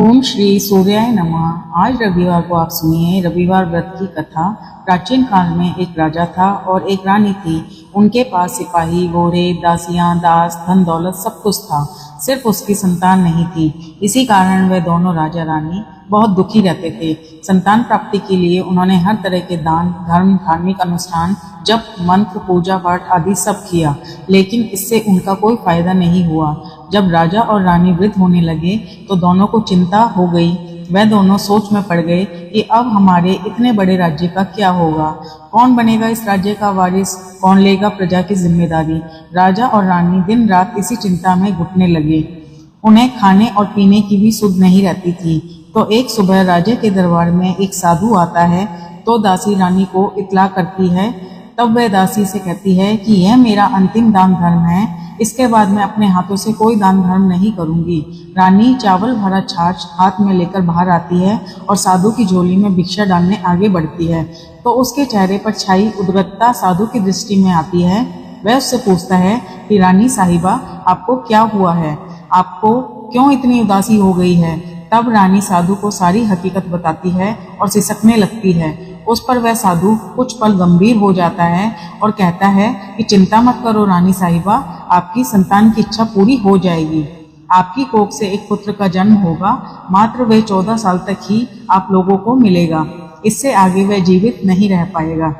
ओम श्री सूर्याय नमः। आज रविवार को आप सुनिए रविवार व्रत की कथा। प्राचीन काल में एक राजा था और एक रानी थी। उनके पास सिपाही, घोड़े, दासियां, दास, धन दौलत सब कुछ था, सिर्फ उसकी संतान नहीं थी। इसी कारण वे दोनों राजा रानी बहुत दुखी रहते थे। संतान प्राप्ति के लिए उन्होंने हर तरह के दान, धर्म, धार्मिक अनुष्ठान, जप, मंत्र, पूजा पाठ आदि सब किया, लेकिन इससे उनका कोई फायदा नहीं हुआ। जब राजा और रानी वृद्ध होने लगे तो दोनों को चिंता हो गई। वह दोनों सोच में पड़ गए कि अब हमारे इतने बड़े राज्य का क्या होगा, कौन बनेगा इस राज्य का वारिस, कौन लेगा प्रजा की जिम्मेदारी। राजा और रानी दिन रात इसी चिंता में घुटने लगे। उन्हें खाने और पीने की भी सुध नहीं रहती थी। तो एक सुबह राजा के दरबार में एक साधु आता है तो दासी रानी को इत्तला करती है। तब वह दासी से कहती है कि यह मेरा अंतिम दान धर्म है, इसके बाद मैं अपने हाथों से कोई दान धर्म नहीं करूंगी। रानी चावल भरा छाछ हाथ में लेकर बाहर आती है और साधु की झोली में भिक्षा डालने आगे बढ़ती है तो उसके चेहरे पर छाई उद्गतता साधु की दृष्टि में आती है। वह उससे पूछता है कि रानी साहिबा, आपको क्या हुआ है, आपको क्यों इतनी उदासी हो गई है। तब रानी साधु को सारी हकीकत बताती है और सिसकने लगती है। उस पर वह साधु कुछ पल गंभीर हो जाता है और कहता है कि चिंता मत करो रानी साहिबा, आपकी संतान की इच्छा पूरी हो जाएगी। आपकी कोख से एक पुत्र का जन्म होगा, मात्र वह 14 साल तक ही आप लोगों को मिलेगा, इससे आगे वह जीवित नहीं रह पाएगा।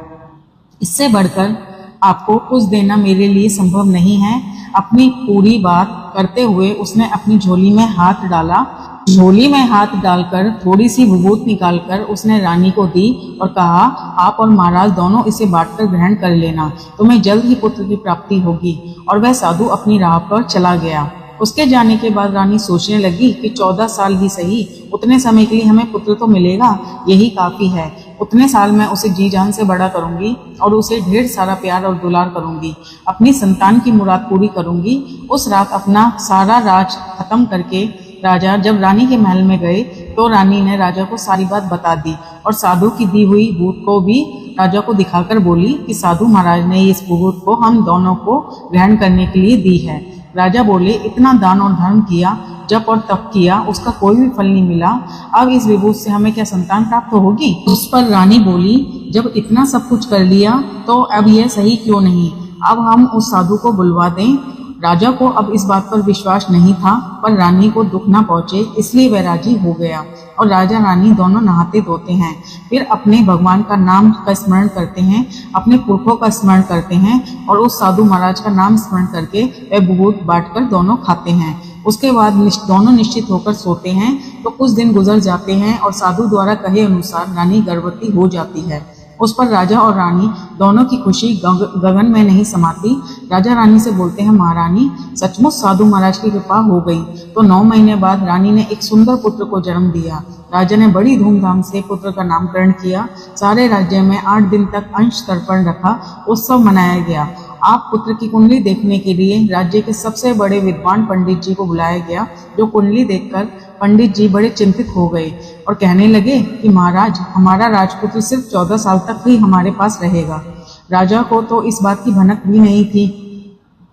इससे बढ़कर आपको कुछ देना मेरे लिए संभव नहीं है। अपनी पूरी बात करते हुए उसने अपनी झोली में हाथ डाला। झोली में हाथ डालकर थोड़ी सी विभूत निकालकर उसने रानी को दी और कहा, आप और महाराज दोनों इसे बांटकर ग्रहण कर लेना, तुम्हें जल्द ही पुत्र की प्राप्ति होगी। और वह साधु अपनी राह पर चला गया। उसके जाने के बाद रानी सोचने लगी कि 14 साल ही सही, उतने समय के लिए हमें पुत्र तो मिलेगा, यही काफी है। उतने साल में उसे जी जान से बड़ा करूंगी और उसे ढेर सारा प्यार और दुलार करूंगी, अपनी संतान की मुराद पूरी करूंगी। उस रात अपना सारा राज खत्म करके राजा जब रानी के महल में गए तो रानी ने राजा को सारी बात बता दी और साधु की दी हुई भूत को भी राजा को दिखाकर बोली कि साधु महाराज ने इस भूत को हम दोनों को ग्रहण करने के लिए दी है। राजा बोले, इतना दान और धर्म किया, जप और तप किया, उसका कोई भी फल नहीं मिला, अब इस विभूत से हमें क्या संतान प्राप्त होगी। उस पर रानी बोली, जब इतना सब कुछ कर लिया तो अब यह सही क्यों नहीं, अब हम उस साधु को बुलवा दें। राजा को अब इस बात पर विश्वास नहीं था, पर रानी को दुख न पहुंचे इसलिए वह राजी हो गया और राजा रानी दोनों नहाते धोते हैं, फिर अपने भगवान का नाम का स्मरण करते हैं, अपने पुरखों का स्मरण करते हैं और उस साधु महाराज का नाम स्मरण करके वह भूत बांटकर दोनों खाते हैं। उसके बाद दोनों निश्चित होकर सोते हैं। तो कुछ दिन गुजर जाते हैं और साधु द्वारा कहे अनुसार रानी गर्भवती हो जाती है। उस पर राजा और रानी दोनों की खुशी गगन में नहीं समाती। राजा रानी से बोलते हैं, महारानी सचमुच साधु महाराज की कृपा हो गई। तो 9 महीने बाद रानी ने एक सुंदर पुत्र को जन्म दिया। राजा ने बड़ी धूमधाम से पुत्र का नामकरण किया। सारे राज्य में 8 दिन तक अंश तर्पण रखा, उत्सव मनाया गया। आप पुत्र की कुंडली देखने के लिए राज्य के सबसे बड़े विद्वान पंडित जी को बुलाया गया, जो कुंडली देखकर पंडित जी बड़े चिंतित हो गए और कहने लगे कि महाराज, हमारा राजपुत्र सिर्फ 14 साल तक ही हमारे पास रहेगा। राजा को तो इस बात की भनक भी नहीं थी।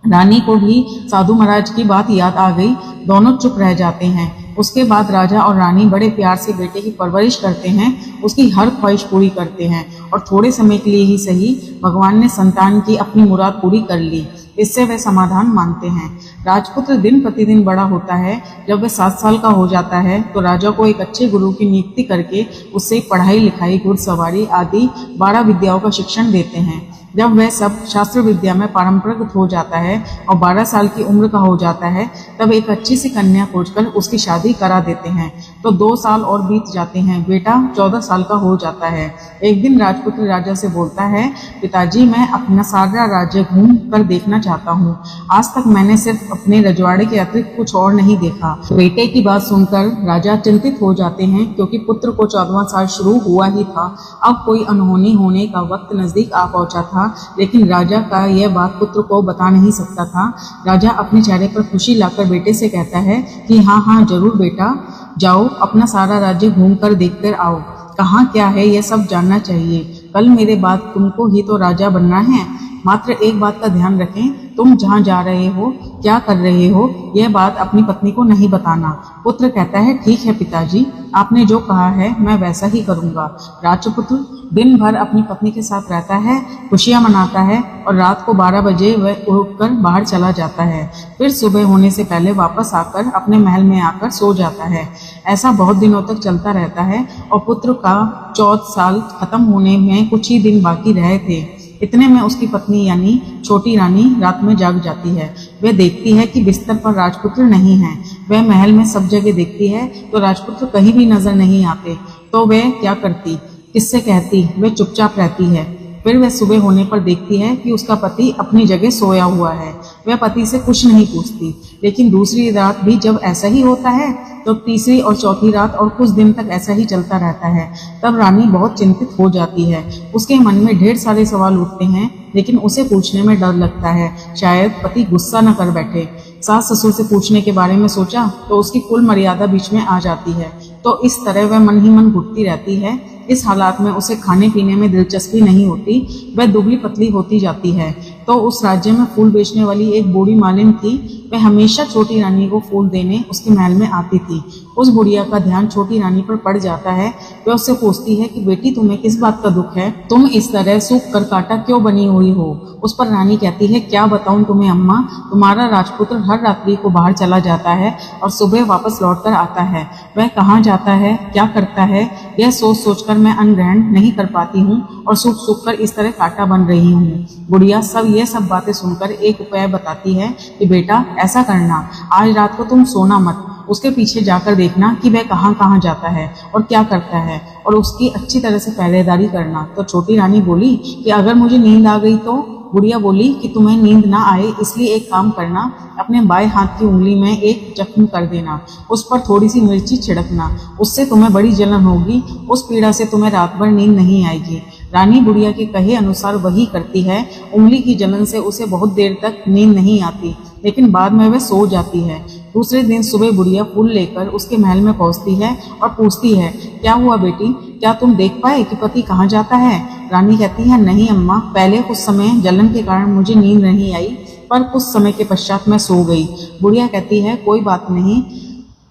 रानी को भी साधु महाराज की बात याद आ गई। दोनों चुप रह जाते हैं। उसके बाद राजा और रानी बड़े प्यार से बेटे की परवरिश करते हैं, उसकी हर ख्वाहिश पूरी करते हैं और थोड़े समय के लिए ही सही भगवान ने संतान की अपनी मुराद पूरी कर ली। इससे वे समाधान मानते हैं। राजपुत्र दिन प्रतिदिन बड़ा होता है। जब वह 7 साल का हो जाता है तो राजा को एक अच्छे गुरु की नियुक्ति करके उससे पढ़ाई लिखाई, घुड़सवारी आदि 12 विद्याओं का शिक्षण देते हैं। जब वह सब शास्त्र विद्या में पारंपरिक हो जाता है और 12 साल की उम्र का हो जाता है, तब एक अच्छी सी कन्या खोजकर उसकी शादी करा देते हैं। तो 2 साल और बीत जाते हैं। बेटा 14 साल का हो जाता है। एक दिन राजपुत्र राजा से बोलता है, पिताजी मैं अपना सारा राज्य घूम कर देखना चाहता हूँ। आज तक मैंने सिर्फ अपने रजवाड़े के अतिरिक्त कुछ और नहीं देखा। बेटे की बात सुनकर राजा चिंतित हो जाते हैं, क्योंकि पुत्र को 14वां साल शुरू हुआ ही था। अब कोई अनहोनी होने का वक्त नजदीक आ पहुंचा था, लेकिन राजा का यह बात पुत्र को बता नहीं सकता था। राजा अपने चेहरे पर खुशी लाकर बेटे से कहता है कि हाँ जरूर बेटा, जाओ अपना सारा राज्य घूम कर देख कर आओ, कहाँ क्या है यह सब जानना चाहिए। कल मेरे बाद तुमको ही तो राजा बनना है। मात्र एक बात का ध्यान रखें, तुम जहाँ जा रहे हो, क्या कर रहे हो, यह बात अपनी पत्नी को नहीं बताना। पुत्र कहता है, ठीक है पिताजी, आपने जो कहा है मैं वैसा ही करूँगा। राजपुत्र दिन भर अपनी पत्नी के साथ रहता है, खुशियाँ मनाता है और रात को 12 बजे वह उठकर बाहर चला जाता है। फिर सुबह होने से पहले वापस आकर अपने महल में आकर सो जाता है। ऐसा बहुत दिनों तक चलता रहता है और पुत्र का 14 साल खत्म होने में कुछ ही दिन बाकी रहे थे। इतने में उसकी पत्नी यानी छोटी रानी रात में जाग जाती है। वह देखती है कि बिस्तर पर राजपुत्र नहीं है। वह महल में सब जगह देखती है तो राजपुत्र कहीं भी नजर नहीं आते। तो वह क्या करती, किससे कहती? वह चुपचाप रहती है। फिर वह सुबह होने पर देखती है कि उसका पति अपनी जगह सोया हुआ है। वह पति से कुछ नहीं पूछती। लेकिन दूसरी रात भी जब ऐसा ही होता है तो तीसरी और चौथी रात और कुछ दिन तक ऐसा ही चलता रहता है। तब रानी बहुत चिंतित हो जाती है। उसके मन में ढेर सारे सवाल उठते हैं, लेकिन उसे पूछने में डर लगता है, शायद पति गुस्सा न कर बैठे। सास ससुर से पूछने के बारे में सोचा तो उसकी कुल मर्यादा बीच में आ जाती है। तो इस तरह वह मन ही मन घुटती रहती है। इस हालात में उसे खाने पीने में दिलचस्पी नहीं होती। वह दुबली पतली होती जाती है। तो उस राज्य में फूल बेचने वाली एक बूढ़ी मालिन थी। वह हमेशा छोटी रानी को फूल देने उसके महल में आती थी। उस बुढ़िया का ध्यान छोटी रानी पर पड़ जाता है। वह उससे पूछती है कि बेटी, तुम्हें किस बात का दुख है? तुम इस तरह सूख कर काटा क्यों बनी हुई हो? उस पर रानी कहती है, क्या बताऊं तुम्हें अम्मा, तुम्हारा राजपुत्र हर रात्रि को बाहर चला जाता है और सुबह वापस लौट कर आता है। वह कहाँ जाता है, क्या करता है, यह सोच सोचकर मैं अन्न ग्रहण नहीं कर पाती हूँ और सूख सूख कर इस तरह कांटा बन रही हूँ। बुढ़िया ये सब बातें सुनकर एक उपाय बताती है कि बेटा ऐसा करना, आज रात को तुम सोना मत, उसके पीछे जाकर देखना कि वह कहाँ कहाँ जाता है और क्या करता है और उसकी अच्छी तरह से पहरेदारी करना। तो छोटी रानी बोली कि अगर मुझे नींद आ गई तो? बुढ़िया बोली कि तुम्हें नींद ना आए इसलिए एक काम करना, अपने बाएं हाथ की उंगली में एक जख्म कर देना, उस पर थोड़ी सी मिर्ची छिड़कना, उससे तुम्हें बड़ी जलन होगी। उस पीड़ा से तुम्हें रात भर नींद नहीं आएगी। रानी बुढ़िया के कहे अनुसार वही करती है। उंगली की जलन से उसे बहुत देर तक नींद नहीं आती, लेकिन बाद में वह सो जाती है। दूसरे दिन सुबह बुढ़िया फूल लेकर उसके महल में पहुंचती है और पूछती है, क्या हुआ बेटी, क्या तुम देख पाए कि पति कहाँ जाता है? रानी कहती है, नहीं अम्मा, पहले कुछ समय जलन के कारण मुझे नींद नहीं आई, पर कुछ समय के पश्चात मैं सो गई। बुढ़िया कहती है, कोई बात नहीं,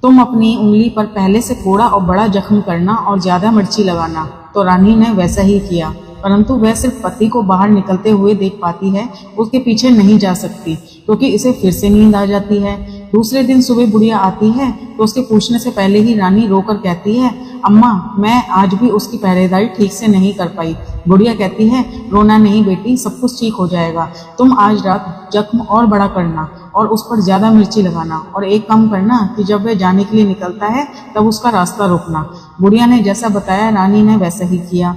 तुम अपनी उंगली पर पहले से थोड़ा और बड़ा जख्म करना और ज्यादा मिर्ची लगाना। तो रानी ने वैसा ही किया, परंतु वह सिर्फ पति को बाहर निकलते हुए देख पाती है, उसके पीछे नहीं जा सकती क्योंकि इसे फिर से नींद आ जाती है। दूसरे दिन सुबह बुढ़िया आती है तो उसके पूछने से पहले ही रानी रोकर कहती है, अम्मा, मैं आज भी उसकी पहरेदारी ठीक से नहीं कर पाई। बुढ़िया कहती है, रोना नहीं बेटी, सब कुछ ठीक हो जाएगा। तुम आज रात जख्म और बड़ा करना और उस पर ज्यादा मिर्ची लगाना और एक काम करना कि जब वह जाने के लिए निकलता है तब उसका रास्ता रोकना। बुढ़िया ने जैसा बताया रानी ने वैसा ही किया।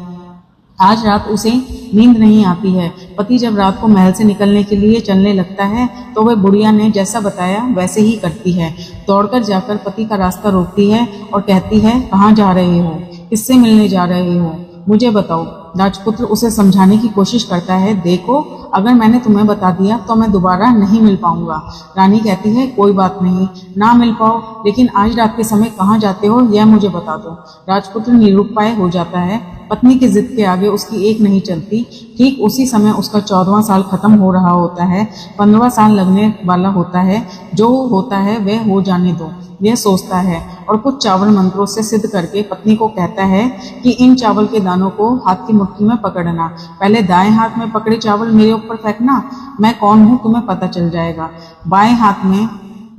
आज रात उसे नींद नहीं आती है। पति जब रात को महल से निकलने के लिए चलने लगता है तो वह बुढ़िया ने जैसा बताया वैसे ही करती है। दौड़कर जाकर पति का रास्ता रोकती है और कहती है, कहाँ जा रहे हो, किससे मिलने जा रहे हो, मुझे बताओ। राजपुत्र उसे समझाने की कोशिश करता है, देखो अगर मैंने तुम्हें बता दिया तो मैं दोबारा नहीं मिल पाऊंगा। रानी कहती है, कोई बात नहीं, ना मिल पाओ, लेकिन आज रात के समय कहाँ जाते हो यह मुझे बता दो। राजपुत्र निरुपाय हो जाता है। पत्नी की जिद के आगे उसकी एक नहीं चलती। ठीक उसी समय उसका 14वां साल खत्म हो रहा होता है, 15वां साल लगने वाला होता है। जो होता है वह हो जाने दो, यह सोचता है और कुछ चावल मंत्रों से सिद्ध करके पत्नी को कहता है कि इन चावल के दानों को हाथ की मुट्ठी में पकड़ना, पहले दाएं हाथ में पकड़े चावल मेरे ऊपर फेंकना, मैं कौन हूँ तुम्हें पता चल जाएगा। बाएं हाथ में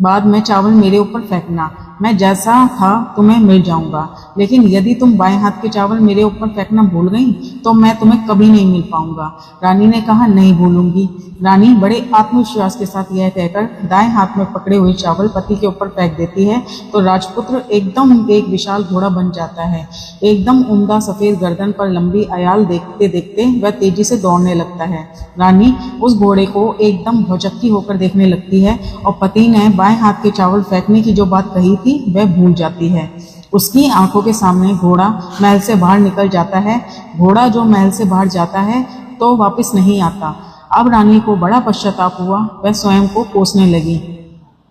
बाद में चावल मेरे ऊपर फेंकना, मैं जैसा था तुम्हें मिल जाऊंगा। लेकिन यदि तुम बाएं हाथ के चावल मेरे ऊपर फेंकना भूल गई तो मैं तुम्हें कभी नहीं मिल पाऊंगा। रानी ने कहा, नहीं भूलूंगी। रानी बड़े आत्मविश्वास के साथ यह कहकर दाएं हाथ में पकड़े हुए चावल पति के ऊपर फेंक देती है तो राजपुत्र एकदम एक विशाल घोड़ा बन जाता है। एकदम उम्दा सफेद गर्दन पर लंबी अयाल देखते देखते वह तेजी से दौड़ने लगता है। रानी उस घोड़े को एकदम भौचक्की होकर देखने लगती है और पति ने बाएं हाथ के चावल फेंकने की जो बात कही थी वह भूल जाती है। उसकी आंखों के सामने घोड़ा महल से बाहर निकल जाता है। घोड़ा जो महल से बाहर जाता है तो वापस नहीं आता। अब रानी को बड़ा पश्चाताप हुआ, वह स्वयं को कोसने लगी,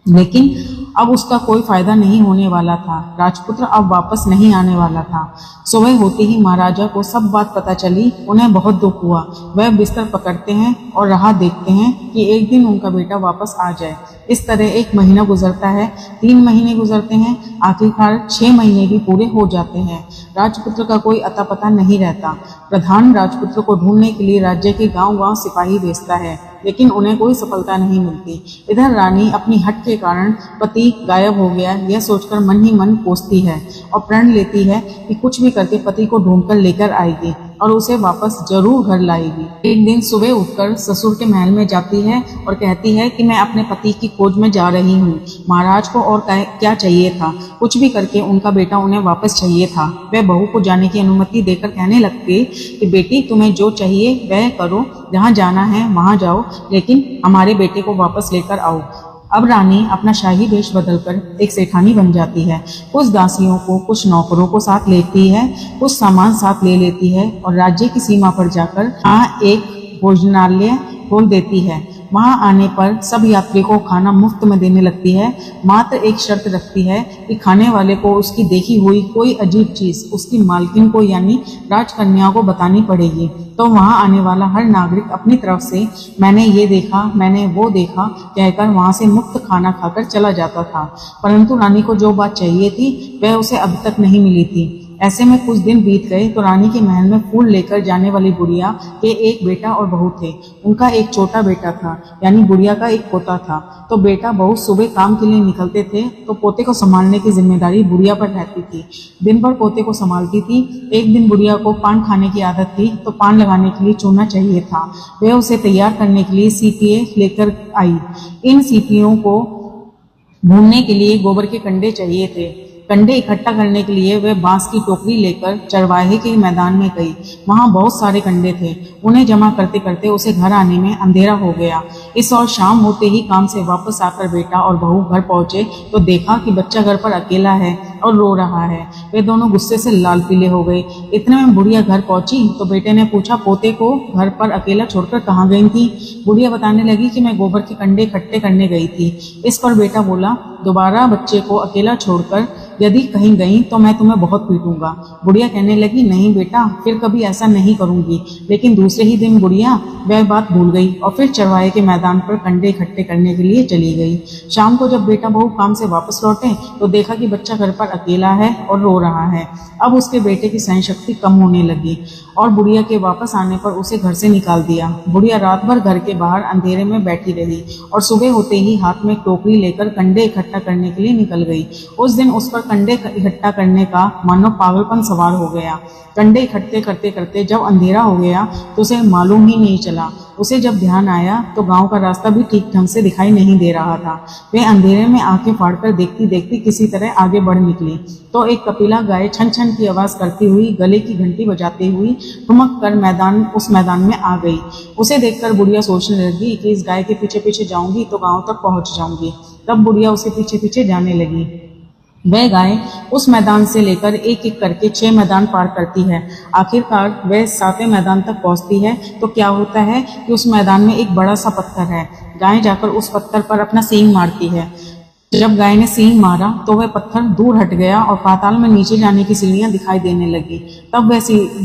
लेकिन अब उसका कोई फायदा नहीं होने वाला था। राजपुत्र अब वापस नहीं आने वाला था। सुबह होते ही महाराजा को सब बात पता चली। उन्हें बहुत दुख हुआ। वह बिस्तर पकड़ते हैं और राह देखते हैं कि एक दिन उनका बेटा वापस आ जाए। इस तरह 1 महीना गुजरता है, 3 महीने गुजरते हैं, आखिरकार 6 महीने भी पूरे हो जाते हैं। राजपुत्र का कोई अता पता नहीं रहता। प्रधान राजपुत्र को ढूंढने के लिए राज्य के गांव-गांव सिपाही भेजता है, लेकिन उन्हें कोई सफलता नहीं मिलती। इधर रानी अपनी हट के कारण पति गायब हो गया यह सोचकर मन ही मन कोसती है और प्रण लेती है कि कुछ भी करके पति को ढूंढकर लेकर आएगी और उसे वापस जरूर घर लाएगी। एक दिन सुबह उठकर ससुर के महल में जाती है और कहती है कि मैं अपने पति की खोज में जा रही हूँ। महाराज को और क्या चाहिए था, कुछ भी करके उनका बेटा उन्हें वापस चाहिए था। वह बहू को जाने की अनुमति देकर कहने लगती कि बेटी तुम्हें जो चाहिए वह करो, जहाँ जाना है वहाँ जाओ, लेकिन हमारे बेटे को वापस लेकर आओ। अब रानी अपना शाही वेश बदलकर एक सेठानी बन जाती है। कुछ दासियों को, कुछ नौकरों को साथ लेती है, कुछ सामान साथ ले लेती है और राज्य की सीमा पर जाकर वहाँ एक भोजनालय खोल देती है। वहां आने पर सब यात्री को खाना मुफ्त में देने लगती है। मात्र एक शर्त रखती है कि खाने वाले को उसकी देखी हुई कोई अजीब चीज उसकी मालकिन को यानी राजकन्या को बतानी पड़ेगी। तो वहां आने वाला हर नागरिक अपनी तरफ से मैंने ये देखा, मैंने वो देखा कहकर वहां से मुफ्त खाना खाकर चला जाता था। परंतु रानी को जो बात चाहिए थी वह उसे अभी तक नहीं मिली थी। ऐसे में कुछ दिन बीत गए तो रानी के महल में फूल लेकर जाने वाली बुढ़िया के एक बेटा और बहू थे। उनका एक छोटा बेटा था, यानी बुढ़िया का एक पोता था। तो बेटा बहू सुबह काम के लिए निकलते थे तो पोते को संभालने की जिम्मेदारी बुढ़िया पर रहती थी। दिन भर पोते को संभालती थी। एक दिन बुढ़िया को पान खाने की आदत थी तो पान लगाने के लिए चूना चाहिए था। वह उसे तैयार करने के लिए सीपिये लेकर आई। इन सीपियों को भूनने के लिए गोबर के कंडे चाहिए थे। कंडे इकट्ठा करने के लिए वह बांस की टोकरी लेकर चरवाहे के मैदान में गई। वहां बहुत सारे कंडे थे। उन्हें जमा करते करते उसे घर आने में अंधेरा हो गया। इस और शाम होते ही काम से वापस आकर बेटा और बहू घर पहुंचे तो देखा कि बच्चा घर पर अकेला है और रो रहा है। वे दोनों गुस्से से लाल पीले हो गए। इतने में बुढ़िया घर पहुंची तो बेटे ने पूछा पोते को घर पर अकेला छोड़कर कहाँ गई थी। बुढ़िया बताने लगी कि मैं गोबर के कंडे इकट्ठे करने गई थी। इस पर बेटा बोला दोबारा बच्चे को अकेला छोड़कर यदि कहीं गई तो मैं तुम्हें बहुत पीटूंगा। बुढ़िया कहने लगी नहीं बेटा, फिर कभी ऐसा नहीं करूंगी। लेकिन दूसरे ही दिन बुढ़िया वह बात भूल गई और फिर चरवाहे के मैदान पर कंडे इकट्ठे करने के लिए चली गई। शाम को जब बेटा बहू काम से वापस लौटे तो देखा कि बच्चा घर पर अकेला है और रो रहा है। अब उसके बेटे की सहन शक्ति कम होने लगी और बुढ़िया के वापस आने पर उसे घर से निकाल दिया। बुढ़िया रात भर घर के बाहर अंधेरे में बैठी रही और सुबह होते ही हाथ में टोकरी लेकर कंडे इकट्ठा करने के लिए निकल गई। उस दिन उस पर कंडे इकट्ठा करने का मानो पागलपन सवार हो गया। कंडे इकट्ठे करते करते जब अंधेरा हो गया तो उसे मालूम ही नहीं चला। उसे जब ध्यान आया तो गांव का रास्ता भी ठीक ढंग से दिखाई नहीं दे रहा था। वह अंधेरे में आंखें फाड़कर देखती देखती किसी तरह आगे बढ़ निकली तो एक कपिला गाय छन छन की आवाज करती हुई गले की घंटी बजाते हुई ठुमक कर उस मैदान में आ गई। उसे देखकर बुढ़िया सोचने लगी कि इस गाय के पीछे पीछे जाऊंगी तो गांव तक पहुंच जाऊंगी। तब बुढ़िया उसे पीछे पीछे जाने लगी। वह गाय उस मैदान से लेकर एक एक करके 6 मैदान पार करती है। आखिरकार वह 7वें मैदान तक पहुंचती है तो क्या होता है कि उस मैदान में एक बड़ा सा पत्थर है। गाय जाकर उस पत्थर पर अपना सींग मारती है। जब गाय ने सींग मारा तो वह पत्थर दूर हट गया और पाताल में नीचे जाने की सीढ़ियां दिखाई देने लगी। तब वह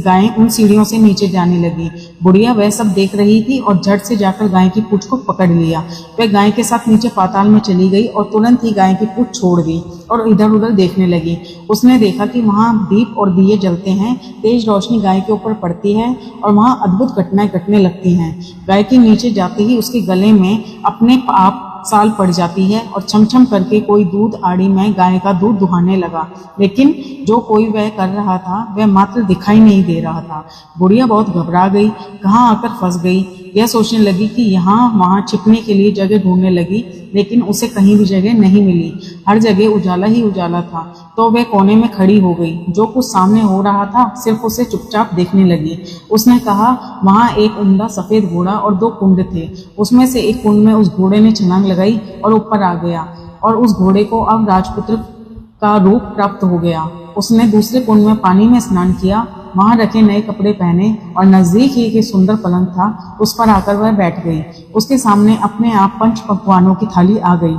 गाय उन सीढ़ियों से नीचे जाने लगी। बुढ़िया वह सब देख रही थी और झट से जाकर गाय की पूंछ को पकड़ लिया। वह गाय के साथ नीचे पाताल में चली गई और तुरंत ही गाय की पूंछ छोड़ दी और इधर उधर देखने लगी। उसने देखा कि वहां दीप और दिए जलते हैं। तेज रोशनी गाय के ऊपर पड़ती है और वहां अद्भुत घटनाएं घटने लगती हैं। गाय के नीचे जाते ही उसके गले में अपने आप साल पड़ जाती है और छमछम करके कोई दूध आड़ी में गाय का दूध दुहाने लगा। लेकिन जो कोई वह कर रहा था वह मात्र दिखाई नहीं दे रहा था। बुढ़िया बहुत घबरा गई, कहाँ आकर फंस गई। यह सोचने लगी कि यहाँ वहाँ छिपने के लिए जगह ढूंढने लगी, लेकिन उसे कहीं भी जगह नहीं मिली। हर जगह उजाला ही उजाला था। तो वह कोने में खड़ी हो गई। जो कुछ सामने हो रहा था सिर्फ उसे चुपचाप देखने लगी। उसने कहा वहां एक उम्दा सफेद घोड़ा और 2 कुंड थे। उसमें से एक कुंड में उस घोड़े ने छलांग लगाई और ऊपर आ गया और उस घोड़े को अब राजपुत्र का रूप प्राप्त हो गया। उसने दूसरे कुंड में पानी में स्नान किया, वहां रखे नए कपड़े पहने और नजदीक ही एक सुंदर पलंग था, उस पर आकर वह बैठ गई। उसके सामने अपने आप 5 पकवानों की थाली आ गई।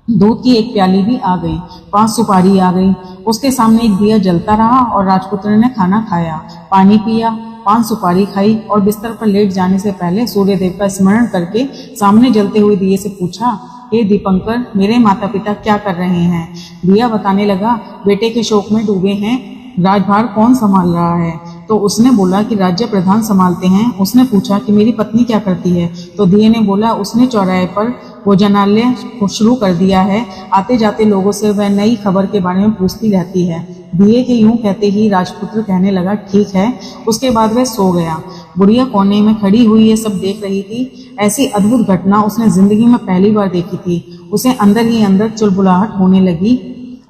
दूध की एक प्याली भी आ गई, 5 सुपारी आ गई। उसके सामने एक दिया जलता रहा और राजपुत्र ने खाना खाया, पानी पिया, 5 सुपारी खाई और बिस्तर पर लेट जाने से पहले सूर्यदेव का स्मरण करके सामने जलते हुए दिए से पूछा, हे दीपंकर, मेरे माता पिता क्या कर रहे हैं? दिया बताने लगा, बेटे के शोक में डूबे हैं, राजभार कौन संभाल रहा है? तो उसने बोला कि राज्य प्रधान संभालते हैं। उसने पूछा कि मेरी पत्नी क्या करती है? तो दिए ने बोला, उसने चौराहे पर भोजनालय शुरू कर दिया है, आते जाते लोगों से वह नई खबर के बारे में पूछती रहती है। दिए के यूं कहते ही राजपुत्र कहने लगा, ठीक है। उसके बाद वह सो गया। बुढ़िया कोने में खड़ी हुई ये सब देख रही थी। ऐसी अद्भुत घटना उसने जिंदगी में पहली बार देखी थी। उसे अंदर ही अंदर चुलबुलाहट होने लगी।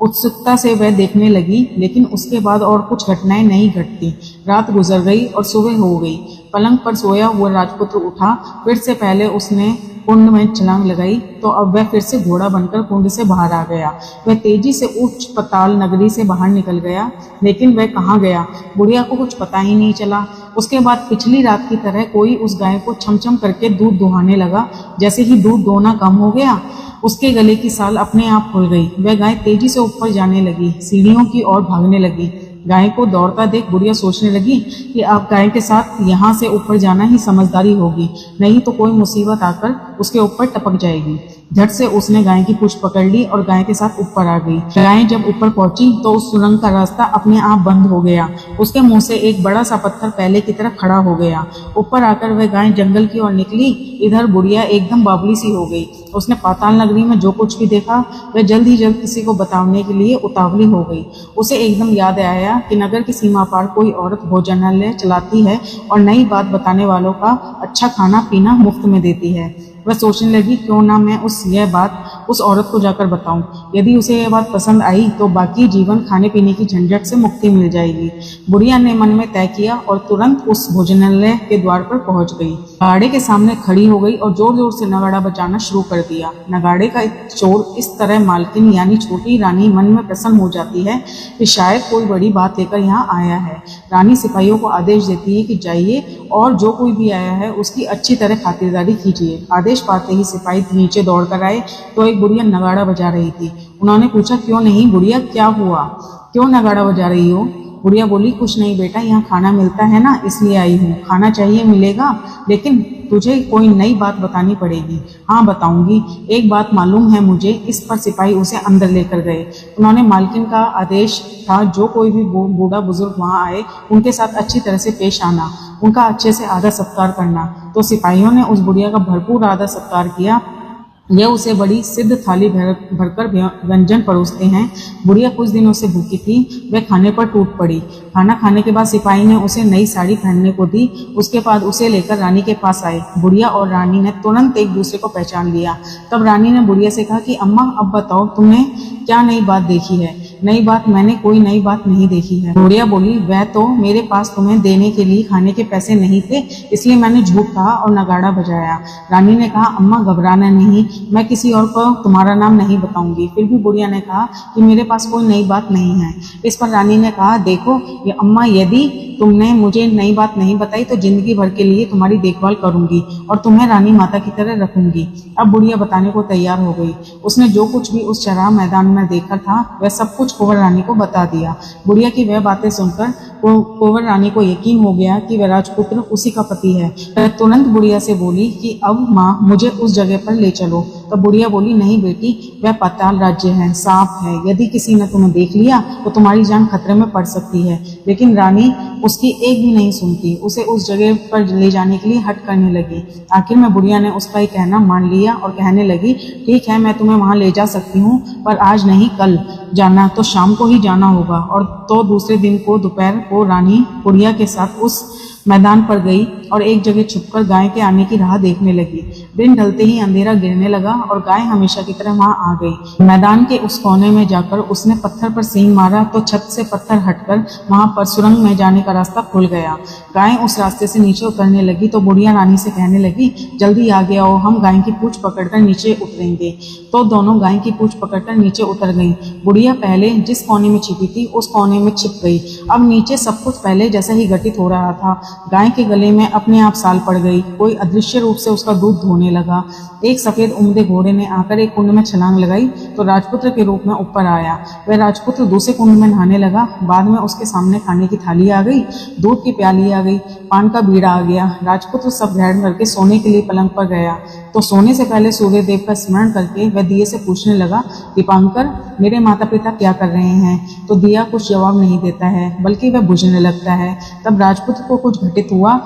उत्सुकता से वह देखने लगी, लेकिन उसके बाद और कुछ घटनाएं नहीं घटती। रात गुजर गई और सुबह हो गई। पलंग पर सोया हुआ राजपुत्र उठा। फिर से पहले उसने कुंड में छलांग लगाई, तो अब वह फिर से घोड़ा बनकर कुंड से बाहर आ गया। वह तेजी से उच्च पताल नगरी से बाहर निकल गया, लेकिन वह कहाँ गया, बुढ़िया को कुछ पता ही नहीं चला। उसके बाद पिछली रात की तरह कोई उस गाय को छमछम करके दूध दुहाने लगा। जैसे ही दूध दोहना कम हो गया, उसके गले की साल अपने आप खुल गई। वह गाय तेजी से ऊपर जाने लगी, सीढ़ियों की ओर भागने लगी। गाय को दौड़ता देख बुढ़िया सोचने लगी कि अब गाय के साथ यहाँ से ऊपर जाना ही समझदारी होगी, नहीं तो कोई मुसीबत आकर उसके ऊपर टपक जाएगी। झट से उसने गाय की पूंछ पकड़ ली और गाय के साथ ऊपर आ गई। गाय जब ऊपर पहुंची तो उस सुरंग का रास्ता अपने आप बंद हो गया। उसके मुंह से एक बड़ा सा पत्थर पहले की तरह खड़ा हो गया। ऊपर आकर वह गाय जंगल की ओर निकली। इधर बुढ़िया एकदम बावली सी हो गई। उसने पाताल नगरी में जो कुछ भी देखा वह जल्द ही जल्द किसी को बताने के लिए उतावली हो गई। उसे एकदम याद आया कि नगर की सीमा पार कोई औरत भोजनालय चलाती है और नई बात बताने वालों का अच्छा खाना पीना मुफ्त में देती है। वह सोचने लगी, क्यों ना मैं यह बात उस औरत को जाकर बताऊं। यदि उसे यह बात पसंद आई तो बाकी जीवन खाने पीने की झंझट से मुक्ति मिल जाएगी। बुढ़िया ने मन में तय किया और तुरंत उस भोजनालय के द्वार पर पहुंच गई। नगाड़े के सामने खड़ी हो गई और जोर जोर से नगाड़ा बजाना शुरू कर दिया। नगाड़े का शोर इस तरह मालकिन यानी छोटी रानी मन में प्रसन्न हो जाती है कि शायद कोई बड़ी बात लेकर यहाँ आया है। रानी सिपाहियों को आदेश देती है कि जाइए और जो कोई भी आया है उसकी अच्छी तरह खातिरदारी कीजिए। आदेश पाते ही सिपाही नीचे दौड़कर आए तो एक बुढ़िया नगाड़ा बजा रही थी। उन्होंने पूछा, क्यों नहीं बुढ़िया, क्या हुआ, क्यों नगाड़ा बजा रही हो? बुढ़िया बोली, कुछ नहीं बेटा, यहाँ खाना मिलता है ना, इसलिए आई हूँ। खाना चाहिए, मिलेगा, लेकिन तुझे कोई नई बात बतानी पड़ेगी। हाँ बताऊंगी, एक बात मालूम है मुझे। इस पर सिपाही उसे अंदर लेकर गए। उन्होंने मालकिन का आदेश था जो कोई भी बूढ़ा बुजुर्ग वहां आए उनके साथ अच्छी तरह से पेश आना, उनका अच्छे से आदर सत्कार करना। तो सिपाहियों ने उस बुढ़िया का भरपूर आदर सत्कार किया। यह उसे बड़ी सिद्ध थाली भरकर व्यंजन परोसते हैं। बुढ़िया कुछ दिनों से भूखी थी, वह खाने पर टूट पड़ी। खाना खाने के बाद सिपाही ने उसे नई साड़ी पहनने को दी। उसके बाद उसे लेकर रानी के पास आए। बुढ़िया और रानी ने तुरंत एक दूसरे को पहचान लिया। तब रानी ने बुढ़िया से कहा कि अम्मा, अब बताओ तुमने क्या नई बात देखी है? नई बात? मैंने कोई नई बात नहीं देखी है। बुढ़िया बोली, वह तो मेरे पास तुम्हें देने के लिए खाने के पैसे नहीं थे, इसलिए मैंने झूठ कहा और नगाड़ा बजाया। रानी ने कहा, अम्मा घबराना नहीं, मैं किसी और को तुम्हारा नाम नहीं बताऊंगी। फिर भी बुढ़िया ने कहा कि मेरे पास कोई नई बात नहीं है। इस पर रानी ने कहा, देखो ये अम्मा, यदि तुमने मुझे नई बात नहीं बताई तो जिंदगी भर के लिए तुम्हारी देखभाल करूंगी और तुम्हें रानी माता की तरह रखूंगी। अब बुढ़िया बताने को तैयार हो गई। उसने जो कुछ भी उस चराह मैदान में देखा था वह सब कुछ कुंवर रानी को बता दिया। बुढ़िया की वह बातें सुनकर कुंवर रानी को यकीन हो गया कि वह राजपुत्र उसी का पति है। वह तुरंत बुढ़िया से बोली कि अब माँ, मुझे उस जगह पर ले चलो। तो बुढ़िया बोली, नहीं बेटी, वह पाताल राज्य है, सांप है, यदि किसी ने तुम्हें देख लिया तो तुम्हारी जान खतरे में पड़ सकती है। लेकिन रानी उसकी एक भी नहीं सुनती, उसे उस जगह पर ले जाने के लिए हट करने लगी। आखिर में बुढ़िया ने उसका ही कहना मान लिया और कहने लगी, ठीक है, मैं तुम्हें वहां ले जा सकती हूँ, पर आज नहीं, कल जाना तो शाम को ही जाना होगा। और तो दूसरे दिन को दोपहर को रानी बुढ़िया के साथ उस मैदान पर गई और एक जगह छुपकर गाय के आने की राह देखने लगी। दिन ढलते ही अंधेरा गिरने लगा और गाय हमेशा की तरह वहां आ गई। मैदान के उस कोने में जाकर उसने पत्थर पर सींग मारा तो छत से पत्थर हटकर वहां पर सुरंग में जाने का रास्ता खुल गया। गाय उस रास्ते से नीचे उतरने लगी तो बुढ़िया रानी से कहने लगी, जल्दी आगे आओ, हम गाय की पूंछ पकड़कर नीचे उतरेंगे। तो दोनों गाय की पूंछ पकड़कर नीचे उतर गईं। बुढ़िया पहले जिस कोने में छिपी थी उस कोने में छिप गई। अब नीचे सब कुछ पहले जैसा ही घटित हो रहा था। गाय के गले में अपने आप साल पड़ गई। कोई अदृश्य रूप से उसका दूध धोने लगा। एक सफेद उम्दे घोड़े ने आकर एक कुंड में छलांग लगाई तो राजपुत्र के रूप में ऊपर आया। वह राजपुत्र दूसरे कुंड में नहाने लगा। बाद में उसके सामने खाने की थाली आ गई, दूध की प्याली आ गई, पान का बीड़ा आ गया। राजपुत्र सब ग्रहण करके सोने के लिए पलंग पर गया तो सोने से पहले सूर्यदेव का स्मरण करके वह दिए से पूछने लगा, दीपांकर, मेरे माता पिता क्या कर रहे हैं? तो दिया कुछ जवाब नहीं देता है, बल्कि वह बुझने लगता है। तब राजपुत्र को कुछ घटित हुआ।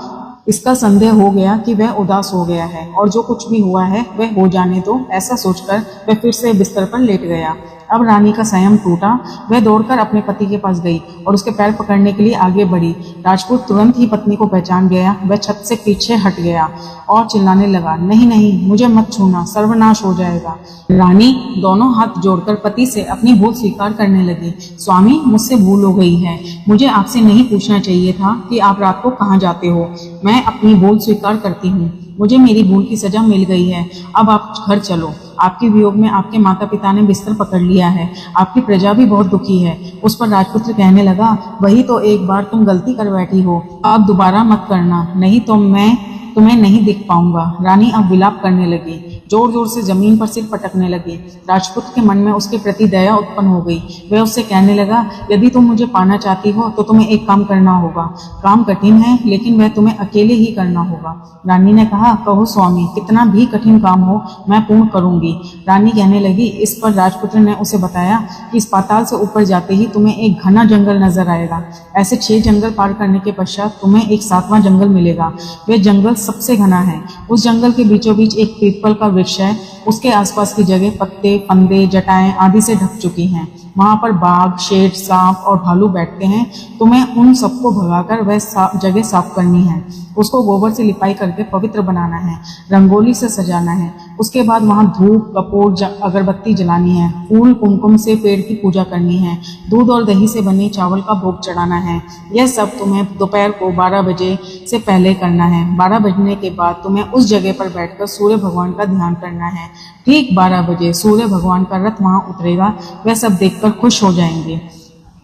इसका संदेह हो गया कि वह उदास हो गया है और जो कुछ भी हुआ है वह हो जाने दो, ऐसा सोचकर वह फिर से बिस्तर पर लेट गया। अब रानी का संयम टूटा। वह दौड़कर अपने पति के पास गई और उसके पैर पकड़ने के लिए आगे बढ़ी। राजपूत तुरंत ही पत्नी को पहचान गया। वह छत से पीछे हट गया और चिल्लाने लगा, नहीं नहीं, मुझे मत छूना, सर्वनाश हो जाएगा। रानी दोनों हाथ जोड़कर पति से अपनी भूल स्वीकार करने लगी। स्वामी, मुझसे भूल हो गई है। मुझे आपसे नहीं पूछना चाहिए था कि आप रात को कहाँ जाते हो। मैं अपनी भूल स्वीकार करती हूँ। मुझे मेरी भूल की सजा मिल गई है। अब आप घर चलो। आपके वियोग में आपके माता पिता ने बिस्तर पकड़ लिया है। आपकी प्रजा भी बहुत दुखी है। उस पर राजपुत्र कहने लगा, वही तो एक बार तुम गलती कर बैठी हो, अब दोबारा मत करना, नहीं तो मैं तुम्हें नहीं दिख पाऊंगा। रानी अब विलाप करने लगी, जोर जोर से जमीन पर सिर पटकने लगी। राजपुत्र के मन में उसके प्रति दया उत्पन्न हो गई। वह उससे कहने लगा, यदि तुम मुझे पाना चाहती हो तो तुम्हें एक काम करना होगा। काम कठिन है, लेकिन वह तुम्हें अकेले ही करना होगा। रानी ने कहा, कहो स्वामी, कितना भी कठिन काम हो मैं पूर्ण करूंगी। रानी कहने लगी। इस पर राजपुत्र ने उसे बताया कि इस पाताल से ऊपर जाते ही तुम्हें एक घना जंगल नजर आएगा। ऐसे 6 जंगल पार करने के पश्चात तुम्हें एक 7वां जंगल मिलेगा। वह जंगल सबसे घना है। उस जंगल के बीचों बीच एक पीपल का वृक्ष है। उसके आसपास की जगह पत्ते, फंदे, जटाएं आदि से ढक चुकी हैं। वहां पर बाघ, शेर, सांप और भालू बैठते हैं। तुम्हें उन सबको भगाकर वह जगह साफ करनी है। उसको गोबर से लिपाई करके पवित्र बनाना है, रंगोली से सजाना है। उसके बाद वहां धूप, कपूर, अगरबत्ती जलानी है, फूल कुमकुम से पेड़ की पूजा करनी है, दूध और दही से बने चावल का भोग चढ़ाना है। यह सब तुम्हें दोपहर को 12 बजे से पहले करना है। 12 बजने के बाद तुम्हें उस जगह पर बैठकर सूर्य भगवान का ध्यान करना है। ठीक 12 बजे सूर्य भगवान का रथ वहां उतरेगा। वह सब देखकर खुश हो जाएंगे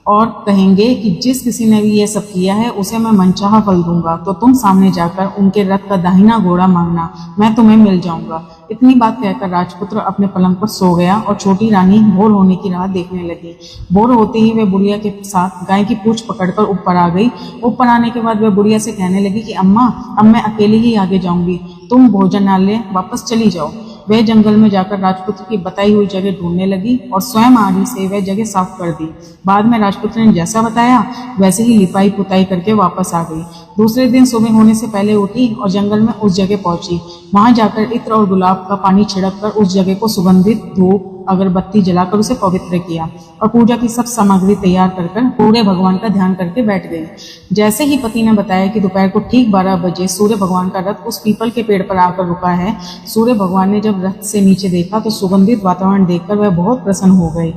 और कहेंगे कि जिस किसी ने भी यह सब किया है उसे मैं मनचाहा फल दूंगा। तो तुम सामने जाकर उनके रथ का दाहिना घोड़ा मांगना, मैं तुम्हें मिल जाऊंगा। इतनी बात कहकर राजपुत्र अपने पलंग पर सो गया और छोटी रानी भोर होने की राह देखने लगी। भोर होते ही वह बुढ़िया के साथ गाय की पूंछ पकड़कर ऊपर आ गई। ऊपर आने के बाद वह बुढ़िया से कहने लगी कि अम्मा, अब मैं अकेली ही आगे जाऊंगी, तुम भोजनालय वापस चली जाओ। वह जंगल में जाकर राजपुत्र की बताई हुई जगह ढूंढने लगी और स्वयं आरी से वह जगह साफ कर दी। बाद में राजपुत्र ने जैसा बताया वैसे ही लिपाई पुताई करके वापस आ गई। दूसरे दिन सुबह होने से पहले उठी और जंगल में उस जगह पहुंची। वहां जाकर इत्र और गुलाब का पानी छिड़ककर उस जगह को सुगंधित धूप अगरबत्ती जलाकर उसे पवित्र किया और पूजा की सब सामग्री तैयार कर पूरे भगवान का ध्यान करके बैठ गई। जैसे ही पति ने बताया कि दोपहर को ठीक 12 बजे सूर्य भगवान का रथ उस पीपल के पेड़ पर आकर रुका है, सूर्य भगवान ने जब रथ से नीचे देखा तो सुगंधित वातावरण देखकर वह बहुत प्रसन्न हो गए।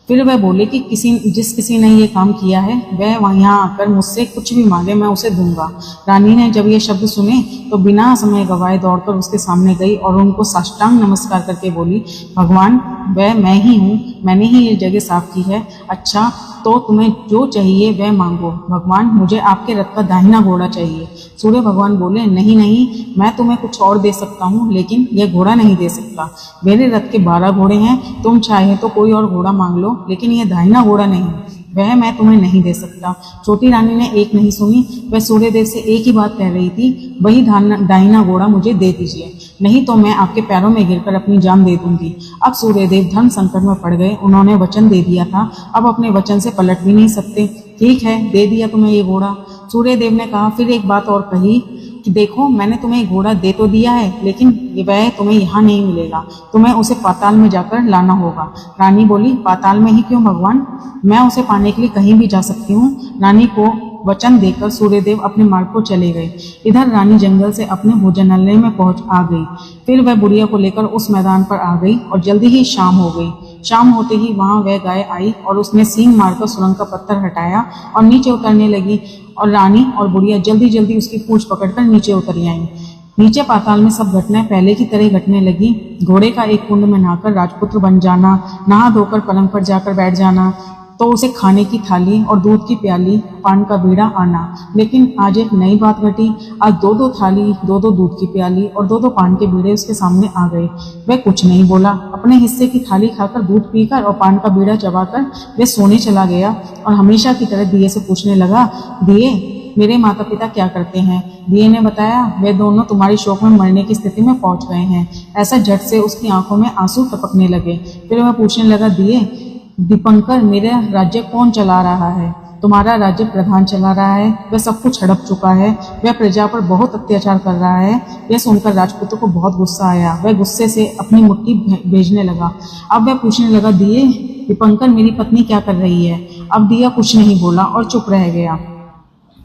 फिर वह बोले कि जिस किसी ने ये काम किया है वह वह यहाँ आकर मुझसे कुछ भी मांगे, मैं उसे दूंगा। रानी ने जब ये शब्द सुने तो बिना समय गवाए दौड़कर उसके सामने गई और उनको साष्टांग नमस्कार करके बोली, भगवान, वह मैं ही हूँ, मैंने ही ये जगह साफ की है। अच्छा, तो तुम्हें जो चाहिए वह मांगो। भगवान, मुझे आपके रथ का दाहिना घोड़ा चाहिए। सूर्य भगवान बोले, नहीं नहीं, मैं तुम्हें कुछ और दे सकता हूँ, लेकिन यह घोड़ा नहीं दे सकता। मेरे रथ के 12 घोड़े हैं, तुम चाहे तो कोई और घोड़ा मांग लो, लेकिन यह दाहिना घोड़ा नहीं, वह मैं तुम्हें नहीं दे सकता। छोटी रानी ने एक नहीं सुनी। वह सूर्यदेव से एक ही बात कह रही थी, वही दाहिना घोड़ा मुझे दे दीजिए, नहीं तो मैं आपके पैरों में गिरकर अपनी जान दे दूंगी। अब सूर्यदेव धर्म संकट में पड़ गए। उन्होंने वचन दे दिया था, अब अपने वचन से पलट भी नहीं सकते। ठीक है, दे दिया तुम्हें ये घोड़ा। सूर्यदेव ने कहा, फिर एक बात और कही कि देखो, मैंने तुम्हें घोड़ा दे तो दिया है, लेकिन वह तुम्हें यहाँ नहीं मिलेगा, तुम्हें उसे पाताल में जाकर लाना होगा। रानी बोली, पाताल में ही क्यों भगवान? मैं उसे पाने के लिए कहीं भी जा सकती हूँ। रानी को वचन देकर सूर्यदेव अपने मार्ग को चले गए। इधर रानी जंगल से अपने भोजनालय में पहुंच आ गई। फिर वह बुढ़िया को लेकर उस मैदान पर आ गई और जल्दी ही शाम हो गई। शाम होते ही वहां वह गाय आई और उसने सींग मारकर सुरंग का पत्थर हटाया और नीचे उतरने लगी और रानी और बुढ़िया जल्दी जल्दी उसकी पूंछ पकड़कर नीचे उतरी आई। नीचे पाताल में सब घटनाएं पहले की तरह घटने लगी। घोड़े का एक कुंड में नहाकर राजपुत्र बन जाना, नहा धोकर पलंग पर जाकर बैठ जाना, तो उसे खाने की थाली और दूध की प्याली, पान का बीड़ा आना। लेकिन आज एक नई बात घटी। आज दो दो थाली, दो दो दूध की प्याली और दो दो पान के बीड़े उसके सामने आ गए। वह कुछ नहीं बोला। अपने हिस्से की थाली खाकर, दूध पीकर और पान का बीड़ा चबाकर वह सोने चला गया और हमेशा की तरह दिए से पूछने लगा, दिए, मेरे माता पिता क्या करते हैं? दिए ने बताया, वे दोनों तुम्हारी शोक में मरने की स्थिति में पहुंच गए हैं। ऐसा झट से उसकी आंखों में आंसू टपकने लगे। फिर वह पूछने लगा, दिए, दीपंकर, मेरा राज्य कौन चला रहा है? तुम्हारा राज्य प्रधान चला रहा है। वह सब कुछ हड़प चुका है। वह प्रजा पर बहुत अत्याचार कर रहा है। यह सुनकर राजपुत्र को बहुत गुस्सा आया। वह गुस्से से अपनी मुट्ठी भेजने लगा। अब वह पूछने लगा, दिए, दीपंकर, मेरी पत्नी क्या कर रही है? अब दिया कुछ नहीं बोला और चुप रह गया।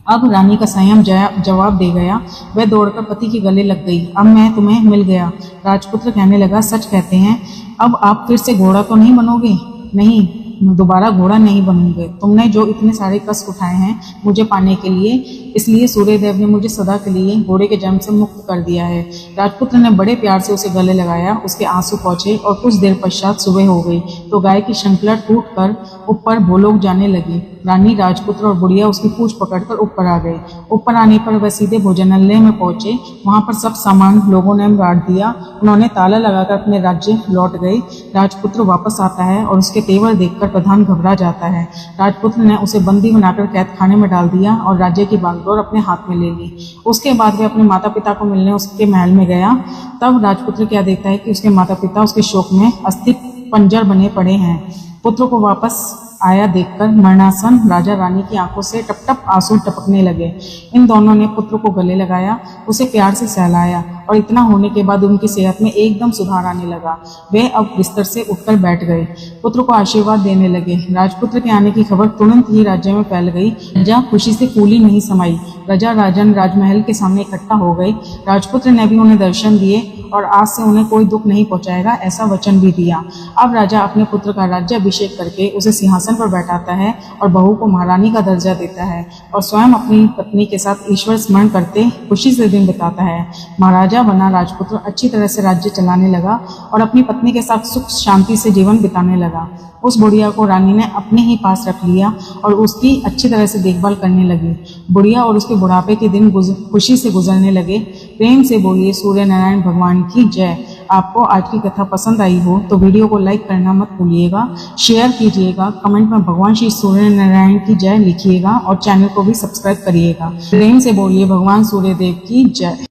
अब रानी का संयम जवाब दे गया। वह दौड़कर पति के गले लग गई। अब मैं तुम्हें मिल गया। राजपुत्र कहने लगा, सच कहते हैं, अब आप फिर से घोड़ा तो नहीं बनोगे? नहीं, दोबारा घोड़ा नहीं बनूंगे। तुमने जो इतने सारे कष्ट उठाए हैं मुझे पाने के लिए, इसलिए सूर्यदेव ने मुझे सदा के लिए घोड़े के जन्म से मुक्त कर दिया है। राजपुत्र ने बड़े प्यार से उसे गले लगाया। उसके आंसू पहुंचे और कुछ देर पश्चात सुबह हो गई तो गाय की श्रृंखला टूटकर ऊपर भूलोक जाने लगी। रानी, राजपुत्र और बुढ़िया उसकी पूंछ पकड़कर ऊपर आ गए। ऊपर आने पर वह सीधे भोजनालय में पहुंचे। वहां पर सब सामान लोगों ने बांट दिया। उन्होंने ताला लगाकर अपने राज्य लौट गए। राजपुत्र वापस आता है और उसके तेवर देखकर प्रधान घबरा जाता है। राजपुत्र ने उसे बंदी बनाकर कैद खाने में डाल दिया और राज्य की बागडोर अपने हाथ में ले ली। उसके बाद वह अपने माता पिता को मिलने उसके महल में गया। तब राजपुत्र क्या देखता है कि उसके माता पिता उसके शोक में अस्थि पंजर बने पड़े हैं। पुत्र को वापस आया देखकर मरणासन राजा रानी की आंखों से टप टप आंसू टपकने लगे। इन दोनों ने पुत्र को गले लगाया, उसे प्यार से सहलाया और इतना होने के बाद उनकी सेहत में एकदम सुधार आने लगा। वे अब बिस्तर से उठकर बैठ गए। पुत्र को आशीर्वाद देने लगे। राजपुत्र के आने की खबर तुरंत ही राज्य में फैल गई। प्रजा खुशी से फूली नहीं समाई। प्रजा राजन राजमहल के सामने इकट्ठा हो गई। राजपुत्र ने भी उन्हें दर्शन दिए और आज से उन्हें कोई दुख नहीं पहुंचाएगा, ऐसा वचन भी दिया। अब राजा अपने पुत्र का राज्याभिषेक करके उसे सिंहासन पर बैठाता है और बहू को महारानी का दर्जा देता है और स्वयं अपनी पत्नी के साथ ईश्वर स्मरण करते खुशी से दिन बिताता है। महाराजा बना राजपुत्र अच्छी तरह से राज्य चलाने लगा और अपनी पत्नी के साथ सुख शांति से जीवन बिताने लगा। उस बुढ़िया को रानी ने अपने ही पास रख लिया और उसकी अच्छी तरह से देखभाल करने लगी। बुढ़िया और उसके बुढ़ापे के दिन खुशी से गुजरने लगे। प्रेम से बोलिए सूर्य नारायण भगवान की जय। आपको आज की कथा पसंद आई हो तो वीडियो को लाइक करना मत भूलिएगा, शेयर कीजिएगा, कमेंट में भगवान श्री सूर्य नारायण की जय लिखिएगा और चैनल को भी सब्सक्राइब करिएगा। प्रेम से बोलिए भगवान सूर्यदेव की जय।